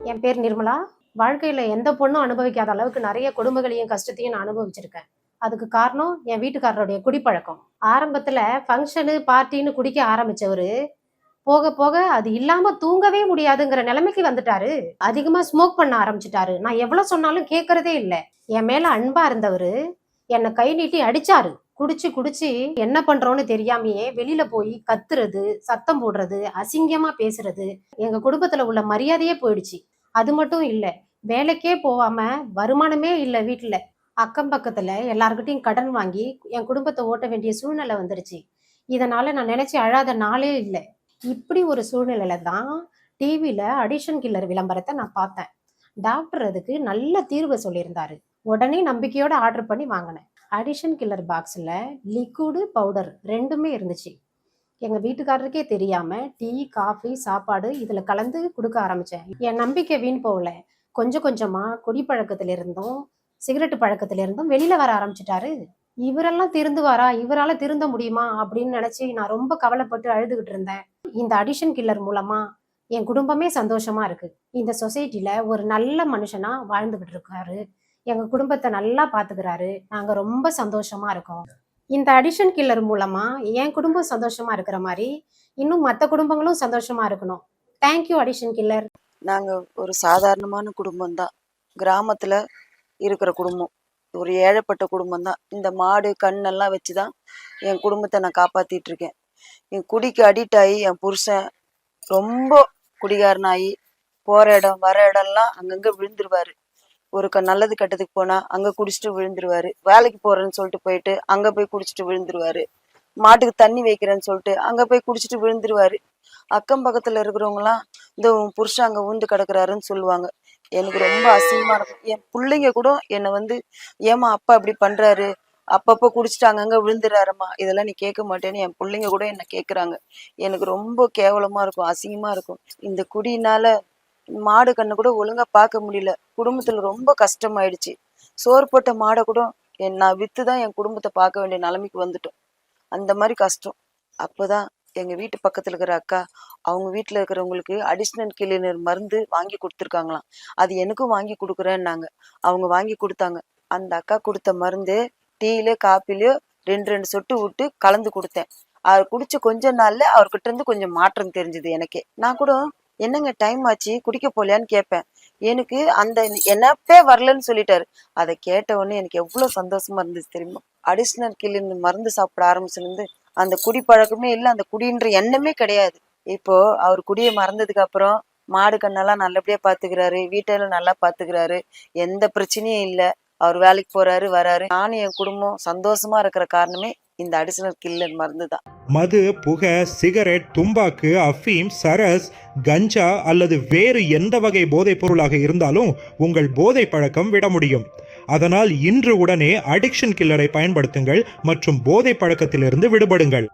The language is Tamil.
என் பேர் நிர்மலா. வாழ்க்கையில எந்த பொண்ணும் அனுபவிக்காத அளவுக்கு நிறைய கொடுமைகளையும், கஷ்டத்தையும் நான் அனுபவிச்சிருக்கேன். அதுக்கு காரணம் என் வீட்டுக்காரருடைய குடிப்பழக்கம். ஆரம்பத்துல ஃபங்ஷனு, பார்ட்டின்னு குடிக்க ஆரம்பிச்சவரு, போக போக அது இல்லாம தூங்கவே முடியாதுங்கிற நிலைமைக்கு வந்துட்டாரு. அதிகமா ஸ்மோக் பண்ண ஆரம்பிச்சுட்டாரு. நான் எவ்வளவு சொன்னாலும் கேட்கறதே இல்ல. என் மேல அன்பா இருந்தவரு, என்ன கை நீட்டி அடிச்சாரு. குடிச்சு குடிச்சு என்ன பண்றோம்னு தெரியாமயே வெளியில போய் கத்துறது, சத்தம் போடுறது, அசிங்கமா பேசுறது, எங்க குடும்பத்துல உள்ள மரியாதையே போயிடுச்சு. அது மட்டும் இல்ல, வேலைக்கே போகாம வருமானமே இல்ல வீட்டுல. அக்கம் பக்கத்துல எல்லார்கிட்டயும் கடன் வாங்கி என் குடும்பத்தை ஓட்ட வேண்டிய சூழ்நிலை வந்துருச்சு. இதனால நான் நினைச்சு அழாத நாளே இல்ல. இப்படி ஒரு சூழ்நிலையில தான் டிவில அடிஷன் கில்லர் விளம்பரத்தை நான் பார்த்தேன். டாக்டர் அதுக்கு நல்ல தீர்வு சொல்லியிருந்தாரு. உடனே நம்பிக்கையோட ஆர்டர் பண்ணி வாங்கினேன். அடிஷன் கில்லர் பாக்ஸ்ல லிக்விடு, பவுடர் ரெண்டுமே இருந்துச்சு. எங்க வீட்டுக்காரருக்கே தெரியாம டீ, காஃபி, சாப்பாடு இதுல கலந்து கொடுக்க ஆரம்பிச்சேன். என் நம்பிக்கை வீண் போகல. கொஞ்சம் கொஞ்சமா குடிப்பழக்கத்துல இருந்தும், சிகரெட் பழக்கத்துல இருந்தும் வெளியில வர ஆரம்பிச்சிட்டாரு. இவரெல்லாம் திருந்துவாரா, இவரால திருந்த முடியுமா அப்படின்னு நினைச்சு நான் ரொம்ப கவலைப்பட்டு அழுதுகிட்டு இருந்தேன். இந்த அடிஷன் கில்லர் மூலமா என் குடும்பமே சந்தோஷமா இருக்கு. இந்த சொசைட்டில ஒரு நல்ல மனுஷனா வாழ்ந்துகிட்டு இருக்காரு. எங்க குடும்பத்தை நல்லா பாத்துக்கிறாரு. நாங்க ரொம்ப சந்தோஷமா இருக்கோம். இந்த அடிஷன் கில்லர் மூலமா என் குடும்பம் சந்தோஷமா இருக்கிற மாதிரி இன்னும் மற்ற குடும்பங்களும் சந்தோஷமா இருக்கணும். Thank you addition killer. நாங்க ஒரு சாதாரணமான குடும்பம் தான். கிராமத்துல இருக்கிற குடும்பம். ஒரு ஏழைப்பட்ட குடும்பம் தான். இந்த மாடு கண்ணெல்லாம் வச்சுதான் என் குடும்பத்தை நான் காப்பாத்திட்டு இருக்கேன். என் குடிக்கு அடிக்ட் ஆகி என் புருஷன் ரொம்ப குடிகாரனாகி போற இடம் வர இடம்லாம் அங்கங்க விழுந்துருவாரு. ஒரு நல்லது கெட்டதுக்கு போனா அங்க குடிச்சிட்டு விழுந்துருவாரு. வேலைக்கு போறேன்னு சொல்லிட்டு போயிட்டு அங்க போய் குடிச்சிட்டு விழுந்துருவாரு. மாட்டுக்கு தண்ணி வைக்கிறேன்னு சொல்லிட்டு அங்க போய் குடிச்சிட்டு விழுந்துருவாரு. அக்கம் பக்கத்துல இருக்கிறவங்க எல்லாம் இந்த புருஷன் அங்க ஊந்து கிடக்குறாருன்னு சொல்லுவாங்க. எனக்கு ரொம்ப அசிங்கமா இருக்கும். என் பிள்ளைங்க கூட என்னை ஏமா அப்பா இப்படி பண்றாரு, அப்பப்ப குடிச்சிட்டு அங்கங்க விழுந்துறாருமா, இதெல்லாம் நீ கேட்க மாட்டேன்னு என் பிள்ளைங்க கூட என்ன கேக்குறாங்க. எனக்கு ரொம்ப கேவலமா இருக்கும், அசிங்கமா இருக்கும். இந்த குடியினால மாடு கண்ணு கூட ஒழுங்கா பார்க்க முடியல. குடும்பத்துல ரொம்ப கஷ்டமாயிடுச்சு. சோறு போட்ட மாடை கூட நான் வித்துதான் என் குடும்பத்தை பார்க்க வேண்டிய நிலைமைக்கு வந்துட்டோம். அந்த மாதிரி கஷ்டம். அப்போதான் எங்க வீட்டு பக்கத்துல இருக்கிற அக்கா அவங்க வீட்டுல இருக்கிறவங்களுக்கு அடிஷனல் கிளீனர் மருந்து வாங்கி கொடுத்துருக்காங்களாம். அது எனக்கும் வாங்கி கொடுக்குறேன்னாங்க. அவங்க வாங்கி கொடுத்தாங்க. அந்த அக்கா கொடுத்த மருந்து டீலயோ காப்பிலயோ ரெண்டு சொட்டு விட்டு கலந்து கொடுத்தேன். அவர் குடிச்ச கொஞ்ச நாள்ல அவர்கிட்ட இருந்து கொஞ்சம் மாற்றம் தெரிஞ்சது எனக்கே. நான் கூட என்னங்க டைம் ஆச்சு குடிக்க போலையான்னு கேட்பேன். எனக்கு அந்த என்னப்பே வரலன்னு சொல்லிட்டாரு. அதை கேட்ட உடனே எனக்கு எவ்வளவு சந்தோஷமா இருந்துச்சு தெரியுமா. அடிஷனல் கிளீனர் மருந்து சாப்பிட ஆரம்பிச்சிருந்து அந்த குடி பழக்கமே இல்லை, அந்த குடின்ற எண்ணமே கிடையாது. இப்போ அவர் குடியை மறந்ததுக்கு அப்புறம் மாடு கண்ணெல்லாம் நல்லபடியா பாத்துக்கிறாரு, வீட்டெல்லாம் நல்லா பாத்துக்கிறாரு, எந்த பிரச்சனையும் இல்லை. அவர் வேலைக்கு போறாரு வராரு. நானும் என் குடும்பம் சந்தோஷமா இருக்கிற காரணமே இந்த அடிஷனல் கில்லர் மருந்து தான். மது, புகை, சிகரெட், தும்பாக்கு, அஃபீம், சரஸ், கஞ்சா அல்லது வேறு எந்த வகை போதைப் பொருளாக இருந்தாலும் உங்கள் போதை பழக்கம் விட முடியும். அதனால் இன்று உடனே அடிக்ஷன் கில்லரை பயன்படுத்துங்கள் மற்றும் போதை பழக்கத்திலிருந்து விடுபடுங்கள்.